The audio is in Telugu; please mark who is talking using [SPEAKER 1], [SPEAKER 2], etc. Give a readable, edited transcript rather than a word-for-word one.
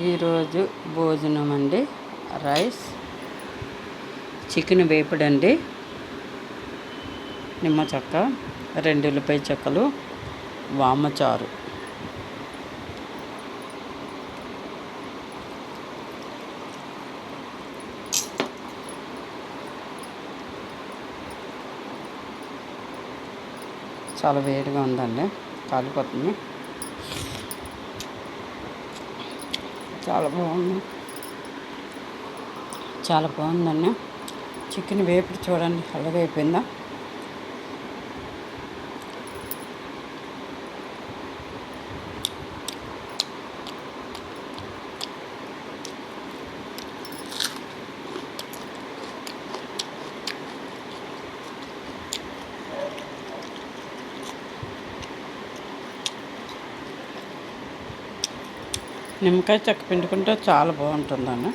[SPEAKER 1] ఈరోజు భోజనం అండి, రైస్, చికెన్ వేపుడు అండి, నిమ్మ చెక్క, 2 ఉల్లిపాయ చెక్కలు, వామచారు. చాలా వేడిగా ఉందండి, కాలిపోతుంది. చాలా బాగుందండి. చికెన్ వేపుడు చూడండి అలాగే అయిపోయిందా. నిమ్మకాయ చెక్క పిండుకుంటే చాలా బాగుంటుందండి.